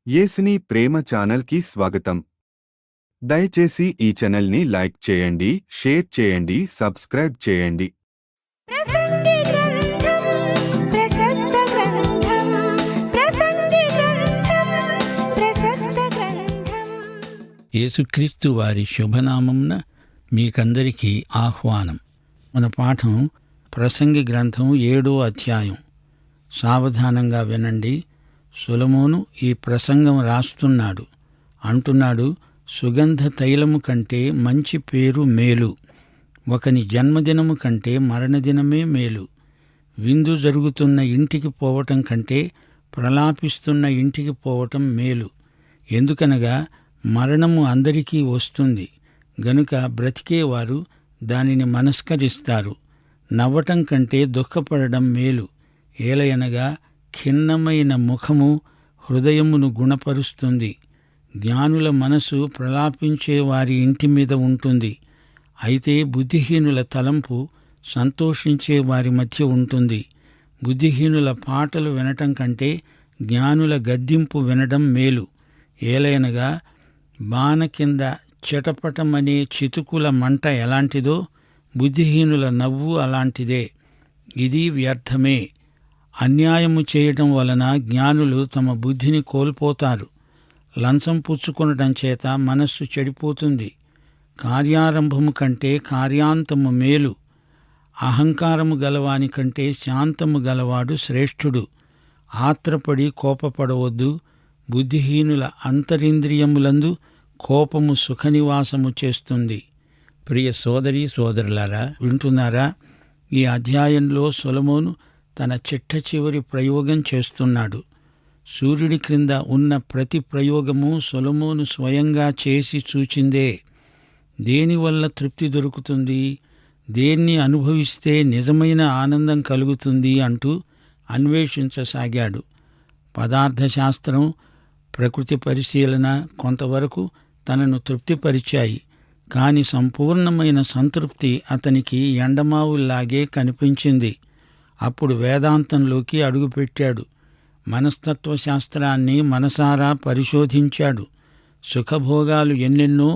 యేసుని ప్రేమ ఛానల్కి స్వాగతం. దయచేసి ఈ ఛానల్ని లైక్ చేయండి, షేర్ చేయండి, సబ్స్క్రైబ్ చేయండి. ప్రసంగి గ్రంథం ప్రశస్త గ్రంథం ప్రసంగి గ్రంథం ప్రశస్త గ్రంథం. యేసుక్రీస్తు వారి శుభనామమున మీకందరికీ ఆహ్వానం. మన పాఠం ప్రసంగి గ్రంథం 7వ అధ్యాయం. సావధానంగా వినండి. సొలొమోను ఈ ప్రసంగం రాస్తున్నాడు. అంటున్నాడు, సుగంధ తైలము కంటే మంచి పేరు మేలు, ఒకని జన్మదినము కంటే మరణదినమే మేలు, విందు జరుగుతున్న ఇంటికి పోవటం కంటే ప్రలాపిస్తున్న ఇంటికి పోవటం మేలు. ఎందుకనగా మరణము అందరికీ వస్తుంది గనుక బ్రతికేవారు దానిని మనస్కరిస్తారు. నవ్వటం కంటే దుఃఖపడడం మేలు, ఏలయనగా ఖిన్నమైన ముఖము హృదయమును గుణపరుస్తుంది. జ్ఞానుల మనసు ప్రలాపించే వారి ఇంటి మీద ఉంటుంది. అయితే బుద్ధిహీనుల తలంపు సంతోషించే వారి మధ్య ఉంటుంది. బుద్ధిహీనుల పాటలు వినటం కంటే జ్ఞానుల గద్దింపు వినడం మేలు, ఏలయనగా బాణ కింద చిటపటమనే చితుకుల మంట ఎలాంటిదో బుద్ధిహీనుల నవ్వు అలాంటిదే. ఇది వ్యర్థమే. అన్యాయము చేయటం వలన జ్ఞానులు తమ బుద్ధిని కోల్పోతారు. లంచం పుచ్చుకొనటం చేత మనస్సు చెడిపోతుంది. కార్యారంభము కంటే కార్యాంతము మేలు, అహంకారము గలవాని కంటే శాంతము గలవాడు శ్రేష్ఠుడు. ఆత్రపడి కోపపడవద్దు. బుద్ధిహీనుల అంతరింద్రియములందు కోపము సుఖనివాసము చేస్తుంది. ప్రియ సోదరీ సోదరులారా, వింటున్నారా? ఈ అధ్యాయంలో సొలొమోను తన చిట్ట చివరి ప్రయోగం చేస్తున్నాడు. సూర్యుడి క్రింద ఉన్న ప్రతి ప్రయోగము సొలొమోను స్వయంగా చేసి చూచిందే. దేనివల్ల తృప్తి దొరుకుతుంది, దేన్ని అనుభవిస్తే నిజమైన ఆనందం కలుగుతుంది అంటూ అన్వేషించసాగాడు. పదార్థశాస్త్రం, ప్రకృతి పరిశీలన కొంతవరకు తనను తృప్తిపరిచాయి. కాని సంపూర్ణమైన సంతృప్తి అతనికి ఎండమావుల్లాగే కనిపించింది. అప్పుడు వేదాంతంలోకి అడుగుపెట్టాడు. మనస్తత్వశాస్త్రాన్ని మనసారా పరిశోధించాడు. సుఖభోగాలు ఎన్నెన్నో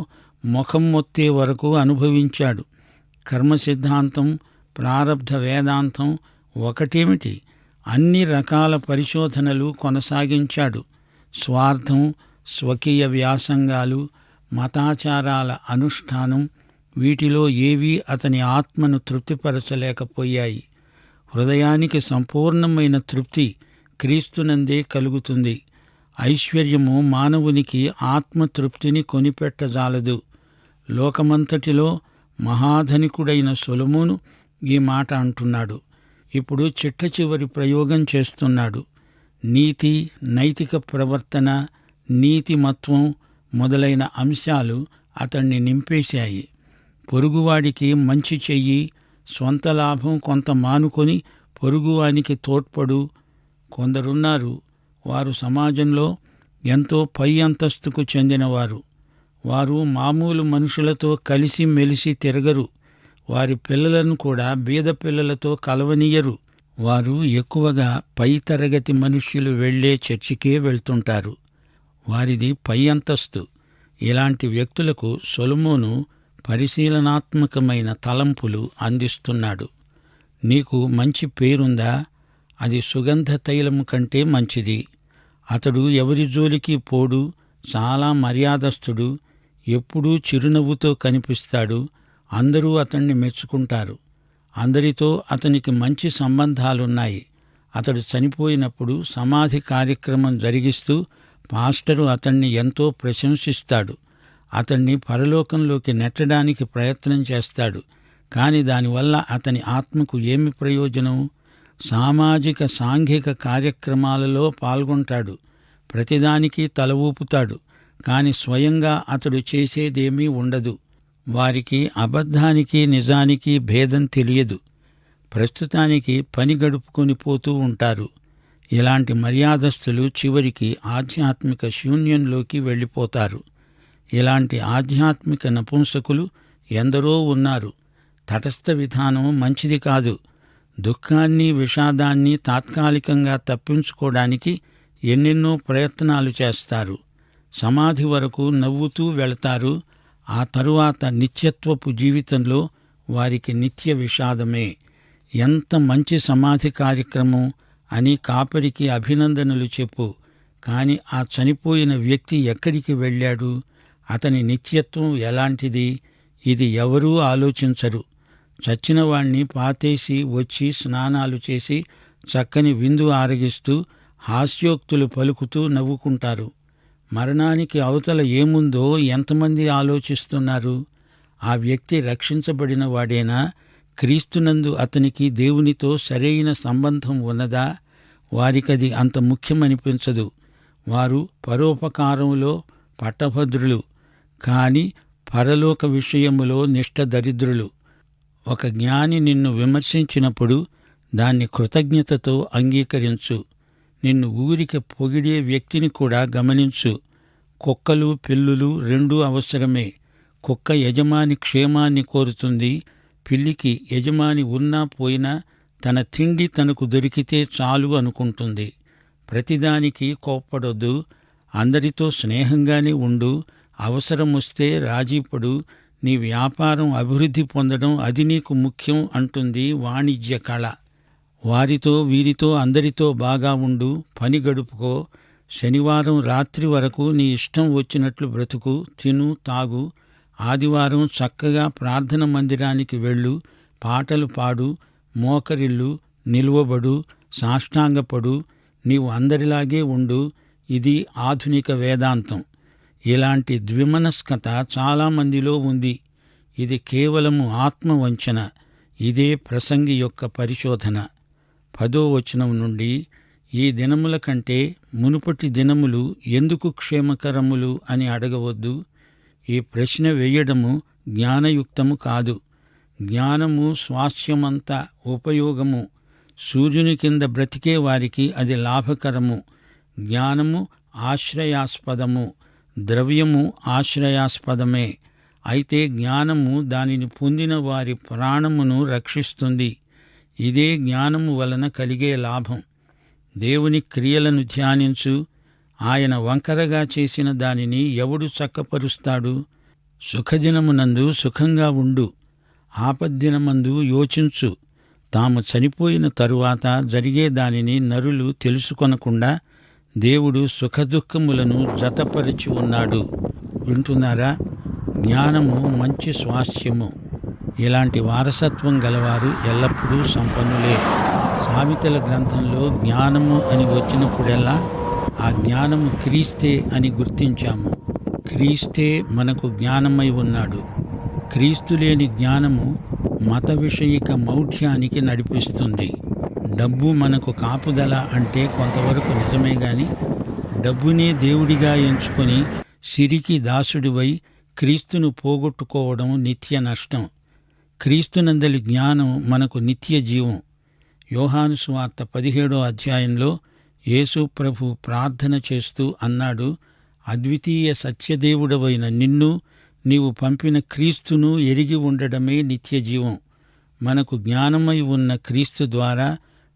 ముఖం మొత్తే వరకు అనుభవించాడు. కర్మసిద్ధాంతం, ప్రారబ్ధ వేదాంతం ఒకటేమిటి, అన్ని రకాల పరిశోధనలు కొనసాగించాడు. స్వార్థం, స్వకీయ వ్యాసంగాలు, మతాచారాల అనుష్ఠానం, వీటిలో ఏవీ అతని ఆత్మను తృప్తిపరచలేకపోయాయి. హృదయానికి సంపూర్ణమైన తృప్తి క్రీస్తునందే కలుగుతుంది. ఐశ్వర్యము మానవునికి ఆత్మతృప్తిని కొనిపెట్టజాలదు. లోకమంతటిలో మహాధనికుడైన సొలొమోను ఈ మాట అంటున్నాడు. ఇప్పుడు చిట్ట చివరి ప్రయోగం చేస్తున్నాడు. నీతి, నైతిక ప్రవర్తన, నీతిమత్వం మొదలైన అంశాలు అతణ్ణి నింపేశాయి. పొరుగువాడికి మంచి చెయ్యి, స్వంత లాభం కొంత మానుకొని పొరుగువానికి తోడ్పడు. కొందరున్నారు, వారు సమాజంలో ఎంతో పై అంతస్తుకు చెందినవారు. వారు మామూలు మనుషులతో కలిసి మెలిసి తిరగరు. వారి పిల్లలను కూడా బీద పిల్లలతో కలవనీయరు. వారు ఎక్కువగా పై తరగతి మనుష్యులు వెళ్లే చర్చికే వెళ్తుంటారు. వారిది పై అంతస్తు. ఇలాంటి వ్యక్తులకు సొలొమోను పరిశీలనాత్మకమైన తలంపులు అందిస్తున్నాడు. నీకు మంచి పేరుందా? అది సుగంధ తైలము కంటే మంచిది. అతడు ఎవరి జోలికి పోడు, చాలా మర్యాదస్థుడు, ఎప్పుడూ చిరునవ్వుతో కనిపిస్తాడు. అందరూ అతన్ని మెచ్చుకుంటారు. అందరితో అతనికి మంచి సంబంధాలున్నాయి. అతడు చనిపోయినప్పుడు సమాధి కార్యక్రమం జరిగిస్తూ పాస్టరు అతన్ని ఎంతో ప్రశంసిస్తాడు. అతన్ని పరలోకంలోకి నెట్టడానికి ప్రయత్నం చేస్తాడు. కాని దానివల్ల అతని ఆత్మకు ఏమి ప్రయోజనం? సామాజిక సాంఘిక కార్యక్రమాలలో పాల్గొంటాడు. ప్రతిదానికి తల ఊపుతాడు. కాని స్వయంగా అతడు చేసేదేమీ ఉండదు. వారికి అబద్ధానికి నిజానికి భేదం తెలియదు. ప్రస్తుతానికి పని గడుపుకొని పోతూ ఉంటారు. ఇలాంటి మర్యాదస్తులు చివరికి ఆధ్యాత్మిక శూన్యంలోకి వెళ్ళిపోతారు. ఇలాంటి ఆధ్యాత్మిక నపుంసకులు ఎందరో ఉన్నారు. తటస్థ విధానం మంచిది కాదు. దుఃఖాన్ని, విషాదాన్ని తాత్కాలికంగా తప్పించుకోవడానికి ఎన్నెన్నో ప్రయత్నాలు చేస్తారు. సమాధి వరకు నవ్వుతూ వెళతారు. ఆ తరువాత నిత్యత్వపు జీవితంలో వారికి నిత్య విషాదమే. ఎంత మంచి సమాధి కార్యక్రమం అని కాపరికి అభినందనలు చెప్పు. కాని ఆ చనిపోయిన వ్యక్తి ఎక్కడికి వెళ్ళాడు? అతని నిత్యత్వం ఎలాంటిది? ఇది ఎవరూ ఆలోచించరు. చచ్చిన వాణ్ణి పాతేసి వచ్చి స్నానాలు చేసి చక్కని విందు ఆరగిస్తూ హాస్యోక్తులు పలుకుతూ నవ్వుకుంటారు. మరణానికి అవతల ఏముందో ఎంతమంది ఆలోచిస్తున్నారు? ఆ వ్యక్తి రక్షించబడిన వాడేనా? క్రీస్తునందు అతనికి దేవునితో సరైన సంబంధం ఉన్నదా? వారికది అంత ముఖ్యమనిపించదు. వారు పరోపకారంలో పట్టభద్రులు, కాని పరలోక విషయములో నిష్ఠదరిద్రులు. ఒక జ్ఞాని నిన్ను విమర్శించినప్పుడు దాన్ని కృతజ్ఞతతో అంగీకరించు. నిన్ను ఊరిక పొగిడే వ్యక్తిని కూడా గమనించు. కుక్కలు పిల్లులు రెండూ అవసరమే. కుక్క యజమాని క్షేమాన్ని కోరుతుంది. పిల్లికి యజమాని ఉన్నా పోయినా తన తిండి తనకు దొరికితే చాలు అనుకుంటుంది. ప్రతిదానికి కోప్పడొద్దు. అందరితో స్నేహంగానే ఉండు. అవసరమొస్తే రాజీపడు. నీ వ్యాపారం అభివృద్ధి పొందడం అది నీకు ముఖ్యం అంటుంది వాణిజ్య కళ. వారితో వీరితో అందరితో బాగా ఉండు. పని గడుపుకో. శనివారం రాత్రి వరకు నీ ఇష్టం వచ్చినట్లు బ్రతుకు. తిను, తాగు. ఆదివారం చక్కగా ప్రార్థన మందిరానికి వెళ్ళు. పాటలు పాడు. మోకరిల్లు. నిలువబడు. సాష్టాంగపడు. నీవు అందరిలాగే ఉండు. ఇది ఆధునిక వేదాంతం. ఇలాంటి ద్విమనస్కత చాలామందిలో ఉంది. ఇది కేవలము ఆత్మవంచన. ఇదే ప్రసంగి యొక్క పరిశోధన. 10వ వచనం నుండి, ఈ దినముల కంటే మునుపటి దినములు ఎందుకు క్షేమకరములు అని అడగవద్దు. ఈ ప్రశ్న వేయడము జ్ఞానయుక్తము కాదు. జ్ఞానము స్వాస్థ్యమంత ఉపయోగము. సూర్యుని కింద బ్రతికే వారికి అది లాభకరము. జ్ఞానము ఆశ్రయాస్పదము. ద్రవ్యము ఆశ్రయాస్పదమే. అయితే జ్ఞానము దానిని పొందిన వారి ప్రాణమును రక్షిస్తుంది. ఇదే జ్ఞానము వలన కలిగే లాభం. దేవుని క్రియలను ధ్యానించు. ఆయన వంకరగా చేసిన దానిని ఎవడు చక్కపరుస్తాడు? సుఖదినమునందు సుఖంగా ఉండు. ఆపద్దినమందు యోచించు. తాము చనిపోయిన తరువాత జరిగే దానిని నరులు తెలుసుకొనకుండా దేవుడు సుఖదుఖములను జతపరిచి ఉన్నాడు. వింటున్నారా? జ్ఞానము మంచి స్వాస్థ్యము. ఇలాంటి వారసత్వం గలవారు ఎల్లప్పుడూ సంపన్నులే. సామెతల గ్రంథంలో జ్ఞానము అని వచ్చినప్పుడెల్లా ఆ జ్ఞానము క్రీస్తే అని గుర్తించాము. క్రీస్తే మనకు జ్ఞానమై ఉన్నాడు. క్రీస్తు లేని జ్ఞానము మత విషయిక మౌఢ్యానికి నడిపిస్తుంది. డబ్బు మనకు కాపుదల అంటే కొంతవరకు నిజమే గాని, డబ్బునే దేవుడిగా ఎంచుకొని సిరికి దాసుడివై క్రీస్తును పోగొట్టుకోవడం నిత్య నష్టం. క్రీస్తునందలి జ్ఞానం మనకు నిత్య జీవం. యోహాను సువార్త 17వ అధ్యాయంలో యేసు ప్రభు ప్రార్థన చేస్తూ అన్నాడు, అద్వితీయ సత్యదేవుడవైన నిన్ను, నీవు పంపిన క్రీస్తును ఎరిగి ఉండడమే నిత్య జీవం. మనకు జ్ఞానమై ఉన్న క్రీస్తు ద్వారా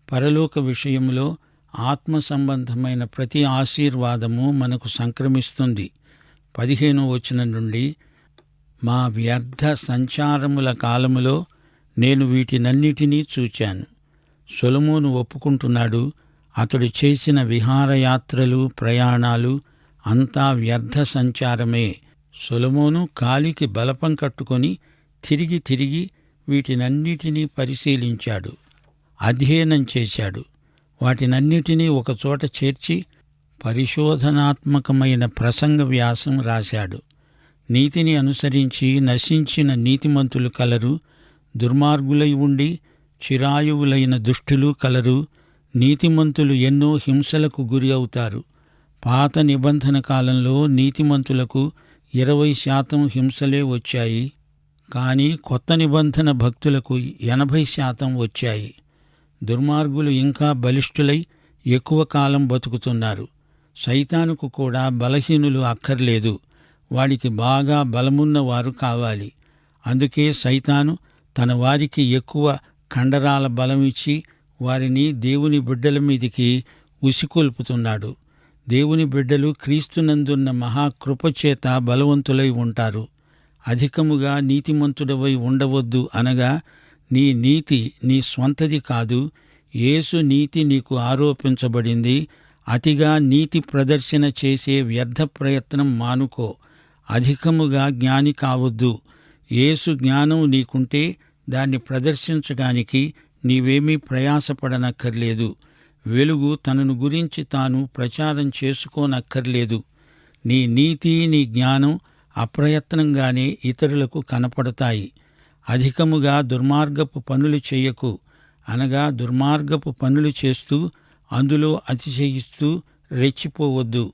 పరలోక విషయంలో ఆత్మ సంబంధమైన ప్రతి ఆశీర్వాదము మనకు సంక్రమిస్తుంది. 15వ వచనం నుండి, మా వ్యర్థ సంచారముల కాలములో నేను వీటినన్నిటినీ చూచాను. సొలొమోను ఒప్పుకుంటున్నాడు, అతడు చేసిన విహారయాత్రలు, ప్రయాణాలు అంతా వ్యర్థ సంచారమే. సొలొమోను కాలికి బలపం కట్టుకొని తిరిగి తిరిగి వీటినన్నిటినీ పరిశీలించాడు, అధ్యయనం చేశాడు. వాటినన్నిటినీ ఒకచోట చేర్చి పరిశోధనాత్మకమైన ప్రసంగ వ్యాసం రాశాడు. నీతిని అనుసరించి నశించిన నీతిమంతులు కలరు, దుర్మార్గులై ఉండి చిరాయువులైన దుష్టులు కలరు. నీతిమంతులు ఎన్నో హింసలకు గురి అవుతారు. పాత నిబంధన కాలంలో నీతిమంతులకు 20% హింసలే వచ్చాయి. కానీ కొత్త నిబంధన భక్తులకు 80% వచ్చాయి. దుర్మార్గులు ఇంకా బలిష్ఠులై ఎక్కువ కాలం బతుకుతున్నారు. సైతానుకు కూడా బలహీనులు అక్కర్లేదు, వాడికి బాగా బలమున్నవారు కావాలి. అందుకే సైతాను తన వారికి ఎక్కువ కండరాల బలమిచ్చి వారిని దేవుని బిడ్డల మీదికి ఉసికొల్పుతున్నాడు. దేవుని బిడ్డలు క్రీస్తునందున్న మహాకృపచేత బలవంతులై ఉంటారు. అధికముగా నీతిమంతుడవై ఉండవద్దు అనగా నీ నీతి నీ స్వంతది కాదు, యేసు నీతి నీకు ఆరోపించబడింది. అతిగా నీతి ప్రదర్శన చేసే వ్యర్థ ప్రయత్నం మానుకో. అధికముగా జ్ఞాని కావద్దు. యేసు జ్ఞానం నీకుంటే దాన్ని ప్రదర్శించడానికి నీవేమీ ప్రయాసపడనక్కర్లేదు. వెలుగు తనను గురించి తాను ప్రచారం చేసుకోనక్కర్లేదు. నీ నీతి నీ జ్ఞానం అప్రయత్నంగానే ఇతరులకు కనపడతాయి. అధికముగా దుర్మార్గపు పనులు చెయ్యకు అనగా దుర్మార్గపు పనులు చేస్తూ అందులో అతిశయిస్తూ రెచ్చిపోవద్దు.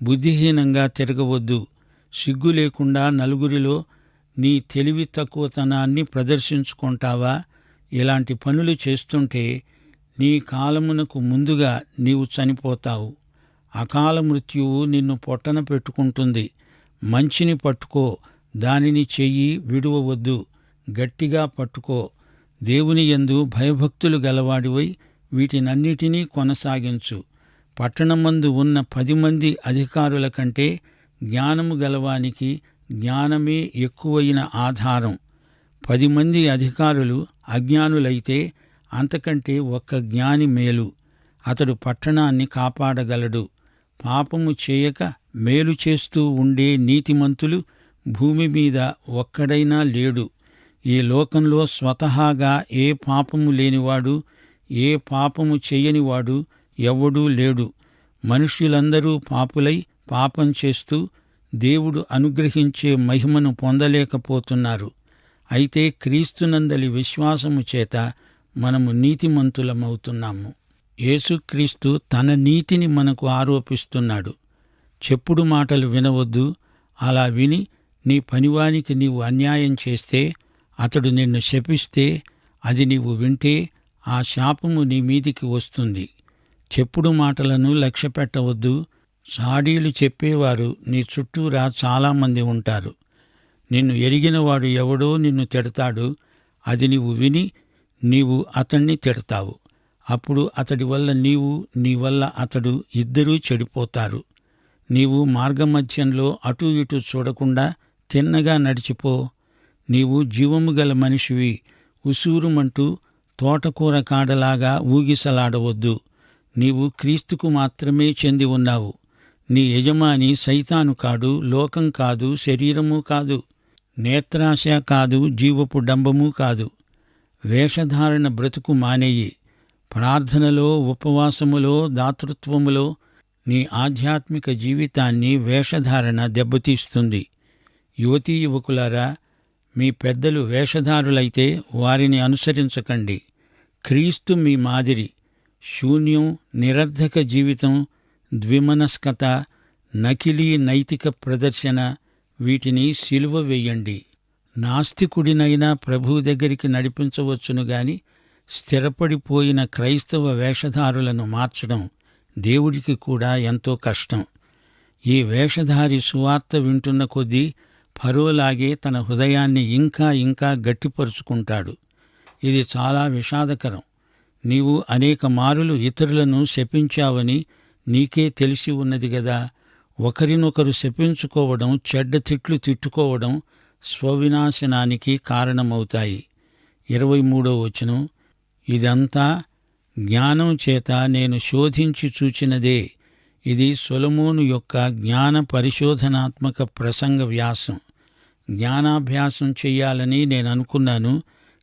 బుద్ధిహీనంగా తిరగవద్దు. సిగ్గు లేకుండా నలుగురిలో నీ తెలివి తక్కువతనాన్ని ప్రదర్శించుకుంటావా? ఇలాంటి పనులు చేస్తుంటే నీ కాలమునకు ముందుగా నీవు చనిపోతావు. అకాల మృత్యువు నిన్ను పొట్టన పెట్టుకుంటుంది. మంచిని పట్టుకో, దానిని చెయ్యి విడువవద్దు. గట్టిగా పట్టుకో. దేవుని యందు భయభక్తులు గలవాడివై వీటినన్నిటినీ కొనసాగించు. పట్టణమందు ఉన్న 10 మంది అధికారుల కంటే జ్ఞానము గలవానికి జ్ఞానమే ఎక్కువైన ఆధారం. 10 మంది అధికారులు అజ్ఞానులైతే అంతకంటే ఒక్క జ్ఞాని మేలు. అతడు పట్టణాన్ని కాపాడగలడు. పాపము చేయక మేలు చేస్తూ ఉండే నీతిమంతులు భూమి మీద ఒక్కడైనా లేడు. ఈ లోకంలో స్వతహాగా ఏ పాపము లేనివాడు, ఏ పాపము చెయ్యనివాడు ఎవడూ లేడు. మనుష్యులందరూ పాపులై పాపం చేస్తూ దేవుడు అనుగ్రహించే మహిమను పొందలేకపోతున్నారు. అయితే క్రీస్తునందలి విశ్వాసము చేత మనము నీతిమంతులమవుతున్నాము. యేసుక్రీస్తు తన నీతిని మనకు ఆరోపిస్తున్నాడు. చెప్పుడు మాటలు వినవద్దు. అలా విని నీ పనివానికి నీవు అన్యాయం చేస్తే, అతడు నిన్ను శపిస్తే, అది నీవు వింటే ఆ శాపము నీ మీదికి వస్తుంది. చెప్పుడు మాటలను లక్ష్యపెట్టవద్దు. సాడీలు చెప్పేవారు నీ చుట్టూరా చాలామంది ఉంటారు. నిన్ను ఎరిగినవాడు ఎవడో నిన్ను తిడతాడు. అది నీవు విని నీవు అతణ్ణి తిడతావు. అప్పుడు అతడి వల్ల నీవు, నీ వల్ల అతడు ఇద్దరూ చెడిపోతారు. నీవు మార్గమధ్యంలో అటూ ఇటూ చూడకుండా తిన్నగా నడిచిపో. నీవు జీవము గల మనిషివి. ఉసూరుమంటూ తోటకూర కాడలాగా ఊగిసలాడవద్దు. నీవు క్రీస్తుకు మాత్రమే చెంది ఉన్నావు. నీ యజమాని సైతాను కాడు, లోకం కాదు, శరీరము కాదు, నేత్రాశ కాదు, జీవపు డంబము కాదు. వేషధారణ బ్రతుకు మానేయి. ప్రార్థనలో, ఉపవాసములో, దాతృత్వములో నీ ఆధ్యాత్మిక జీవితాన్ని వేషధారణ దెబ్బతీస్తుంది. యువతీ యువకులారా, మీ పెద్దలు వేషధారులైతే వారిని అనుసరించకండి. క్రీస్తు మీ మాదిరి. శూన్యం, నిరర్ధక జీవితం, ద్విమనస్కత, నకిలీ నైతిక ప్రదర్శన వీటిని సిలువ వెయ్యండి. నాస్తికుడినైనా ప్రభువు దగ్గరికి నడిపించవచ్చును గాని స్థిరపడిపోయిన క్రైస్తవ వేషధారులను మార్చడం దేవుడికి కూడా ఎంతో కష్టం. ఈ వేషధారి సువార్త వింటున్న కొద్దీ ఫరోలాగే తన హృదయాన్ని ఇంకా ఇంకా గట్టిపరుచుకుంటాడు. ఇది చాలా విషాదకరం. నీవు అనేక మారులు ఇతరులను శపించావని నీకే తెలిసి ఉన్నది గదా. ఒకరినొకరు శపించుకోవడం, చెడ్డ తిట్లు తిట్టుకోవడం స్వవినాశనానికి కారణమవుతాయి. 23వ వచనం, ఇదంతా జ్ఞానం చేత నేను శోధించి చూచినదే. ఇది సొలొమోను యొక్క జ్ఞాన పరిశోధనాత్మక ప్రసంగ వ్యాసం. జ్ఞానాభ్యాసం చెయ్యాలని నేననుకున్నాను,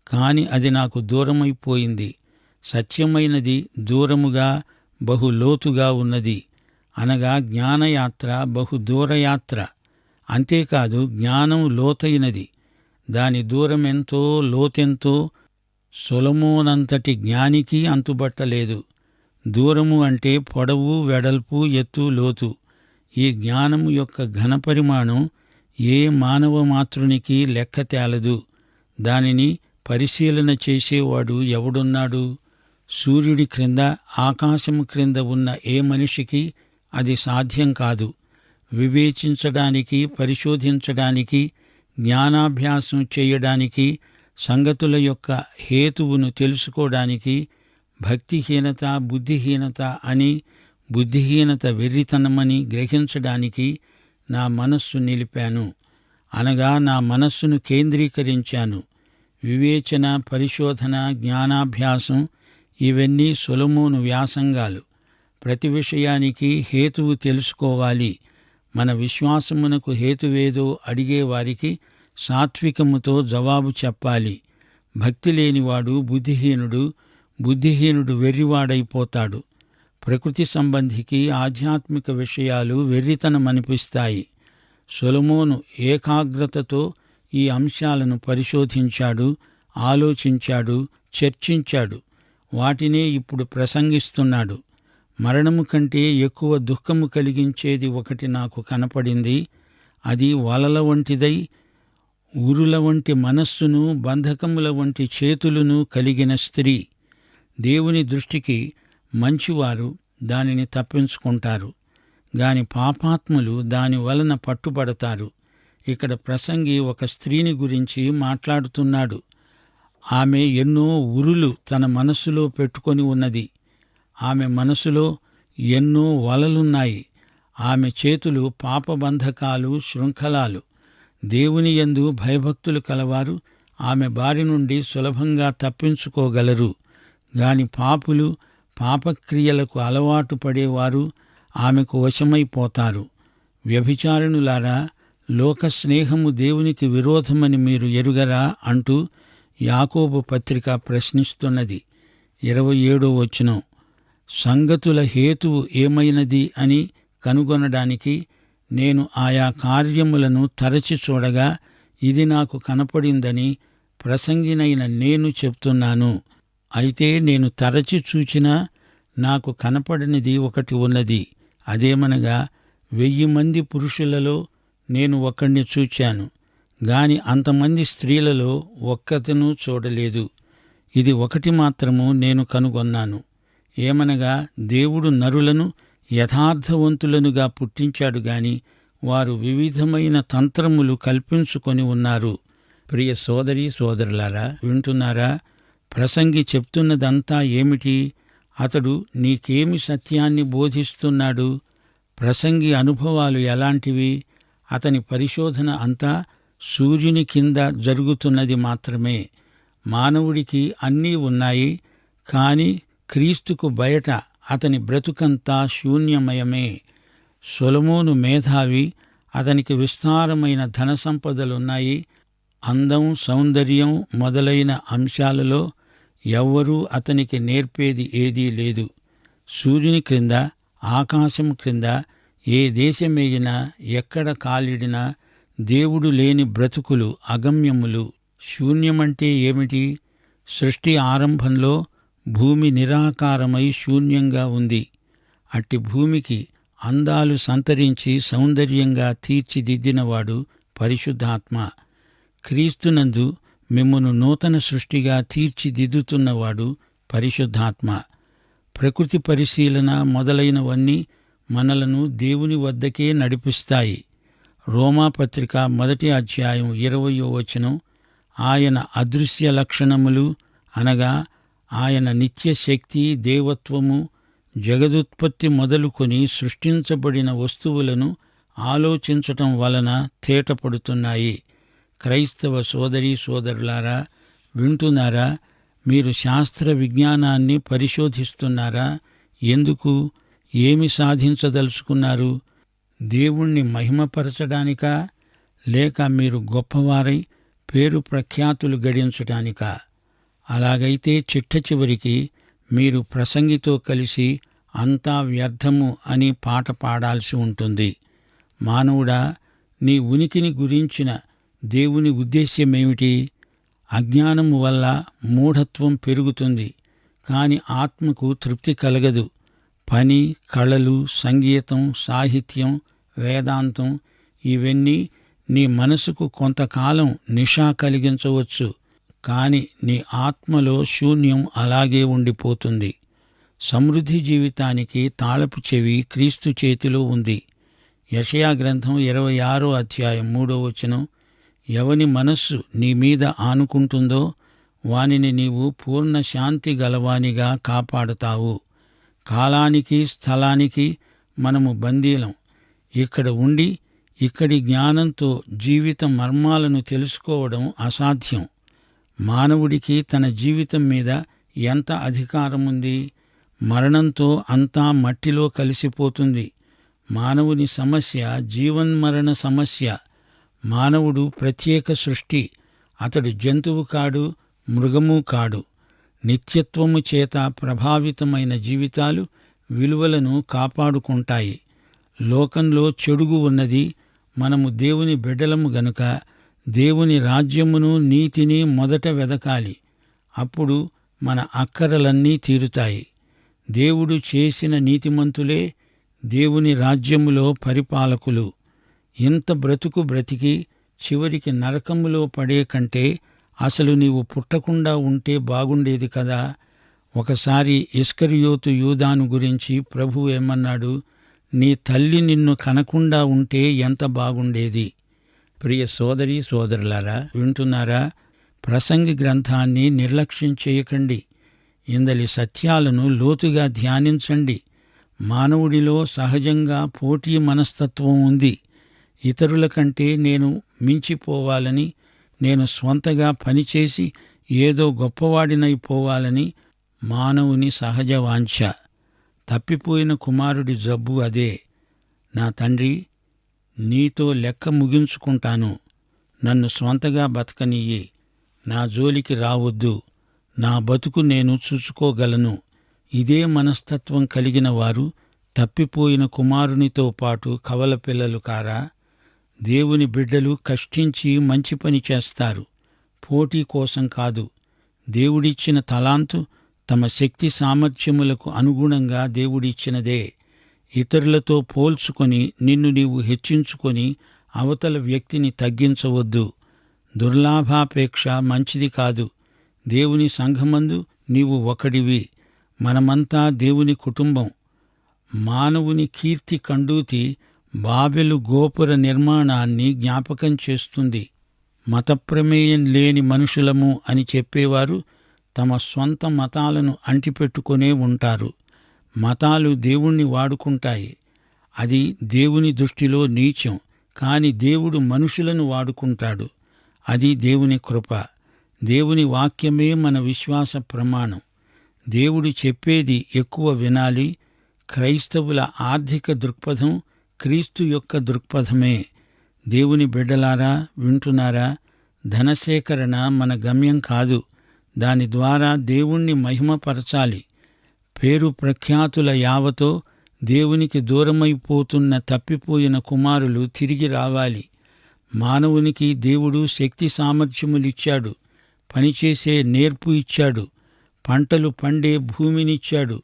కాని అది నాకు దూరమైపోయింది. సత్యమైనది దూరముగా బహు లోతుగా ఉన్నది. అనగా జ్ఞానయాత్ర బహు దూరయాత్ర. అంతేకాదు, జ్ఞానం లోతైనది. దాని దూరమెంతో లోతెంతో సొలొమోనంతటి జ్ఞానికి అంతుబట్టలేదు. దూరము అంటే పొడవు, వెడల్పు, ఎత్తు, లోతు. ఈ జ్ఞానము యొక్క ఘనపరిమాణం ఏ మానవ మాతృనికి లెక్క తేలదు. దానిని పరిశీలన చేసేవాడు ఎవడున్నాడు? సూర్యుడి క్రింద, ఆకాశము క్రింద ఉన్న ఏ మనిషికి అది సాధ్యం కాదు. వివేచించడానికి, పరిశోధించడానికి, జ్ఞానాభ్యాసం చేయడానికి, సంగతుల యొక్క హేతువును తెలుసుకోవడానికి భక్తిహీనత, బుద్ధిహీనత అని బుద్ధిహీనత వెర్రితనమని గ్రహించడానికి నా మనస్సు నిలిపాను. అనగా నా మనస్సును కేంద్రీకరించాను. వివేచన, పరిశోధన, జ్ఞానాభ్యాసం ఇవన్నీ సొలొమోను వ్యాసంగాలు. ప్రతి విషయానికి హేతువు తెలుసుకోవాలి. మన విశ్వాసమునకు హేతువేదో అడిగేవారికి సాత్వికముతో జవాబు చెప్పాలి. భక్తి లేనివాడు బుద్ధిహీనుడు వెర్రివాడైపోతాడు. ప్రకృతి సంబంధికి ఆధ్యాత్మిక విషయాలు వెర్రితనమనిపిస్తాయి. సొలొమోను ఏకాగ్రతతో ఈ అంశాలను పరిశోధించాడు, ఆలోచించాడు, చర్చించాడు. వాటినే ఇప్పుడు ప్రసంగిస్తున్నాడు. మరణము కంటే ఎక్కువ దుఃఖము కలిగించేది ఒకటి నాకు కనపడింది. అది వలల వంటిదై ఉరుల వంటి మనస్సును, బంధకముల వంటి చేతులను కలిగిన స్త్రీ. దేవుని దృష్టికి మంచివారు దానిని తప్పించుకుంటారు, గాని పాపాత్ములు దాని వలన పట్టుబడతారు. ఇక్కడ ప్రసంగి ఒక స్త్రీని గురించి మాట్లాడుతున్నాడు. ఆమె ఎన్నో ఉరులు తన మనస్సులో పెట్టుకొని ఉన్నది. ఆమె మనసులో ఎన్నో వలలున్నాయి. ఆమె చేతులు పాపబంధకాలు, శృంఖలాలు. దేవుని యందు భయభక్తులు కలవారు ఆమె బారి నుండి సులభంగా తప్పించుకోగలరు. గాని పాపులు, పాపక్రియలకు అలవాటు పడేవారు ఆమెకు వశమైపోతారు. వ్యభిచారిణులారా, లోక స్నేహము దేవునికి విరోధమని మీరు ఎరుగరా అంటూ యాకోబు పత్రిక ప్రశ్నిస్తున్నది. 27వ వచనం. సంగతుల హేతువు ఏమైనది అని కనుగొనడానికి నేను ఆయా కార్యములను తరచి చూడగా ఇది నాకు కనపడిందని ప్రసంగినైన నేను చెప్తున్నాను. అయితే నేను తరచి చూచినా నాకు కనపడనిది ఒకటి ఉన్నది. అదేమనగా 1000 మంది పురుషులలో నేను ఒకణ్ణి చూచాను, గాని అంతమంది స్త్రీలలో ఒక్కతను చూడలేదు. ఇది ఒకటి మాత్రము నేను కనుగొన్నాను. ఏమనగా దేవుడు నరులను యథార్థవంతులనుగా పుట్టించాడు గాని వారు వివిధమైన తంత్రములు కల్పించుకొని ఉన్నారు. ప్రియ సోదరీ సోదరులారా, వింటున్నారా? ప్రసంగి చెప్తున్నదంతా ఏమిటి? అతడు నీకేమి సత్యాన్ని బోధిస్తున్నాడు? ప్రసంగి అనుభవాలు ఎలాంటివి? అతని పరిశోధన అంతా సూర్యుని కింద జరుగుతున్నది మాత్రమే. మానవుడికి అన్నీ ఉన్నాయి, కాని క్రీస్తుకు బయట అతని బ్రతుకంతా శూన్యమయమే. సొలొమోను మేధావి. అతనికి విస్తారమైన ధన సంపదలున్నాయి. అందం, సౌందర్యం మొదలైన అంశాలలో ఎవ్వరూ అతనికి నేర్పేది ఏదీ లేదు. సూర్యుని క్రింద, ఆకాశం క్రింద ఏ దేశమేగినా, ఎక్కడ కాలిడినా దేవుడు లేని బ్రతుకులు అగమ్యములు. శూన్యమంటే ఏమిటి? సృష్టి ఆరంభంలో భూమి నిరాకారమై శూన్యంగా ఉంది. అట్టి భూమికి అందాలు సంతరించి సౌందర్యంగా తీర్చిదిద్దినవాడు పరిశుద్ధాత్మ. క్రీస్తునందు మిమ్మును నూతన సృష్టిగా తీర్చిదిద్దుతున్నవాడు పరిశుద్ధాత్మ. ప్రకృతి పరిశీలన మొదలైనవన్నీ మనలను దేవుని వద్దకే నడిపిస్తాయి. రోమాపత్రిక 1వ అధ్యాయం 20వ వచనం. ఆయన అదృశ్య లక్షణములు అనగా ఆయన నిత్యశక్తి, దేవత్వము, జగదుత్పత్తి మొదలుకొని సృష్టించబడిన వస్తువులను ఆలోచించటం వలన తేటపడుతున్నాయి. క్రైస్తవ సోదరీ సోదరులారా, వింటున్నారా? మీరు శాస్త్ర విజ్ఞానాన్ని పరిశోధిస్తున్నారా? ఎందుకు? ఏమి సాధించదలుచుకున్నారు? దేవుణ్ణి మహిమపరచడానికా? లేక మీరు గొప్పవారై పేరు ప్రఖ్యాతులు గడించటానికా? అలాగైతే చిట్టచివరికి మీరు ప్రసంగితో కలిసి అంతా వ్యర్థము అని పాట పాడాల్సి ఉంటుంది. మానవుడా, నీ ఉనికిని గురించిన దేవుని ఉద్దేశ్యమేమిటి? అజ్ఞానము వల్ల మూఢత్వం పెరుగుతుంది, కాని ఆత్మకు తృప్తి కలగదు. పని, కళలు, సంగీతం, సాహిత్యం, వేదాంతం ఇవన్నీ నీ మనసుకు కొంతకాలం నిషా కలిగించవచ్చు, కాని నీ ఆత్మలో శూన్యం అలాగే ఉండిపోతుంది. సమృద్ధి జీవితానికి తాళపు చెవి క్రీస్తు చేతిలో ఉంది. యెషయా గ్రంథం 26వ అధ్యాయం 3వ వచనం. ఎవని మనస్సు నీ మీద ఆనుకుంటుందో వానిని నీవు పూర్ణ శాంతి గలవానిగా కాపాడుతావు. కాలానికి స్థలానికి మనము బందీలం. ఇక్కడ ఉండి ఇక్కడి జ్ఞానంతో జీవిత మర్మాలను తెలుసుకోవడం అసాధ్యం. మానవుడికి తన జీవితం మీద ఎంత అధికారముంది? మరణంతో అంతా మట్టిలో కలిసిపోతుంది. మానవుని సమస్య జీవన్మరణ సమస్య. మానవుడు ప్రత్యేక సృష్టి. అతడు జంతువు కాడు, మృగము కాడు. నిత్యత్వము చేత ప్రభావితమైన జీవితాలు విలువలను కాపాడుకుంటాయి. లోకంలో చెడుగు ఉన్నది. మనము దేవుని బిడ్డలము గనుక దేవుని రాజ్యమును నీతిని మొదట వెదకాలి. అప్పుడు మన అక్కరలన్నీ తీరుతాయి. దేవుడు చేసిన నీతిమంతులే దేవుని రాజ్యములో పరిపాలకులు. ఇంత బ్రతుకు బ్రతికి చివరికి నరకములో పడే కంటే అసలు నీవు పుట్టకుండా ఉంటే బాగుండేది కదా. ఒకసారి ఇస్కరియోతు యూదాను గురించి ప్రభువు ఏమన్నాడు? నీ తల్లి నిన్ను కనకుండా ఉంటే ఎంత బాగుండేది. ప్రియ సోదరీ సోదరులారా, వింటున్నారా? ప్రసంగి గ్రంథాన్ని నిర్లక్ష్యం చేయకండి. ఇందలి సత్యాలను లోతుగా ధ్యానించండి. మానవుడిలో సహజంగా పోటీ మనస్తత్వం ఉంది. ఇతరుల కంటే నేను మించిపోవాలని, నేను స్వంతగా పనిచేసి ఏదో గొప్పవాడినైపోవాలని మానవుని సహజ వాంఛ. తప్పిపోయిన కుమారుడి జబ్బు అదే. నా తండ్రి, నీతో లెక్క ముగించుకుంటాను. నన్ను స్వంతగా బతకనియ్యి. నా జోలికి రావద్దు. నా బతుకు నేను చూసుకోగలను. ఇదే మనస్తత్వం కలిగిన వారు తప్పిపోయిన కుమారునితో పాటు కవలపిల్లలు కారా? దేవుని బిడ్డలు కష్టించి మంచి పని చేస్తారు. పోటీ కోసం కాదు. దేవుడిచ్చిన తలాంతు తమ శక్తి సామర్థ్యములకు అనుగుణంగా దేవుడిచ్చినదే. ఇతరులతో పోల్చుకొని నిన్ను నీవు హెచ్చించుకొని అవతల వ్యక్తిని తగ్గించవద్దు. దుర్లాభాపేక్ష మంచిది కాదు. దేవుని సంఘమందు నీవు ఒకడివి. మనమంతా దేవుని కుటుంబం. మానవుని కీర్తి కండూతి బాబెలు గోపుర నిర్మాణాన్ని జ్ఞాపకం చేస్తుంది. మతప్రమేయం లేని మనుషులము అని చెప్పేవారు తమ స్వంత మతాలను అంటిపెట్టుకునే ఉంటారు. మతాలు దేవుణ్ణి వాడుకుంటాయి. అది దేవుని దృష్టిలో నీచం. కాని దేవుడు మనుషులను వాడుకుంటాడు. అది దేవుని కృప. దేవుని వాక్యమే మన విశ్వాస ప్రమాణం. దేవుడు చెప్పేది ఎక్కువ వినాలి. క్రైస్తవుల ఆర్థిక దృక్పథం క్రీస్తు యొక్క దృక్పథమే. దేవుని బిడ్డలారా, వింటున్నారా? ధనసేకరణ మన గమ్యం కాదు. దాని ద్వారా దేవుణ్ణి మహిమపరచాలి. పేరు ప్రఖ్యాతుల యావతో దేవునికి దూరమైపోతున్న తప్పిపోయిన కుమారులు తిరిగి రావాలి. మానవునికి దేవుడు శక్తి సామర్థ్యములిచ్చాడు. పనిచేసే నేర్పు ఇచ్చాడు. పంటలు పండే భూమినిచ్చాడు.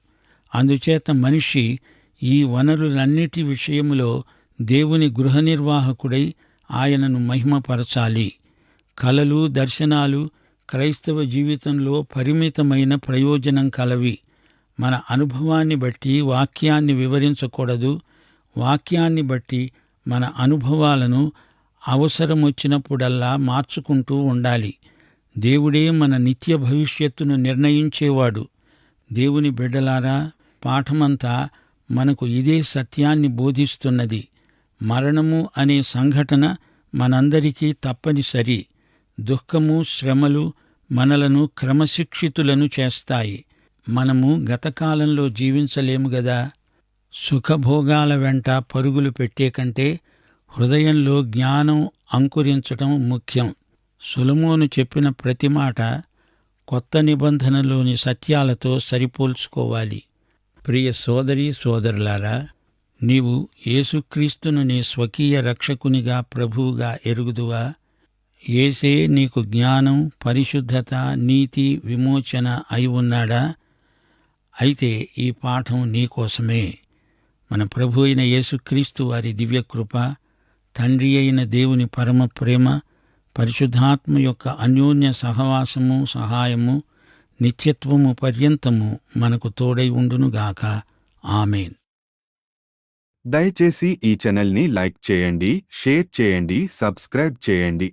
అందుచేత మనిషి ఈ వనరులన్నిటి విషయములో దేవుని గృహ నిర్వాహకుడై ఆయనను మహిమపరచాలి. కలలు, దర్శనాలు క్రైస్తవ జీవితంలో పరిమితమైన ప్రయోజనం కలవి. మన అనుభవాన్ని బట్టి వాక్యాన్ని వివరించకూడదు. వాక్యాన్ని బట్టి మన అనుభవాలను అవసరమొచ్చినప్పుడల్లా మార్చుకుంటూ ఉండాలి. దేవుడే మన నిత్య భవిష్యత్తును నిర్ణయించేవాడు. దేవుని బిడ్డలారా, పాఠమంతా మనకు ఇదే సత్యాన్ని బోధిస్తున్నది. మరణము అనే సంఘటన మనందరికీ తప్పనిసరి. దుఃఖము, శ్రమలు మనలను క్రమశిక్షితులను చేస్తాయి. మనము గతకాలంలో జీవించలేము గదా. సుఖభోగాల వెంట పరుగులు పెట్టే కంటే హృదయంలో జ్ఞానం అంకురించటం ముఖ్యం. సొలొమోను చెప్పిన ప్రతి మాట కొత్త నిబంధనలోని సత్యాలతో సరిపోల్చుకోవాలి. ప్రియ సోదరీ సోదరులారా, నీవు యేసుక్రీస్తును నీ స్వకీయ రక్షకునిగా, ప్రభువుగా ఎరుగుదువా? యేసే నీకు జ్ఞానం, పరిశుద్ధత, నీతి, విమోచన అయి ఉన్నాడా? అయితే ఈ పాఠం నీకోసమే. మన ప్రభు అయిన యేసుక్రీస్తు వారి దివ్యకృప, తండ్రి అయిన దేవుని పరమ ప్రేమ, పరిశుద్ధాత్మ యొక్క అన్యోన్య సహవాసము, సహాయము, నిత్యత్వము పర్యంతము మనకు తోడై ఉండునుగాక. ఆమేన్. దయచేసి ఈ ఛానల్ని లైక్ చేయండి, షేర్ చేయండి, సబ్స్క్రైబ్ చేయండి.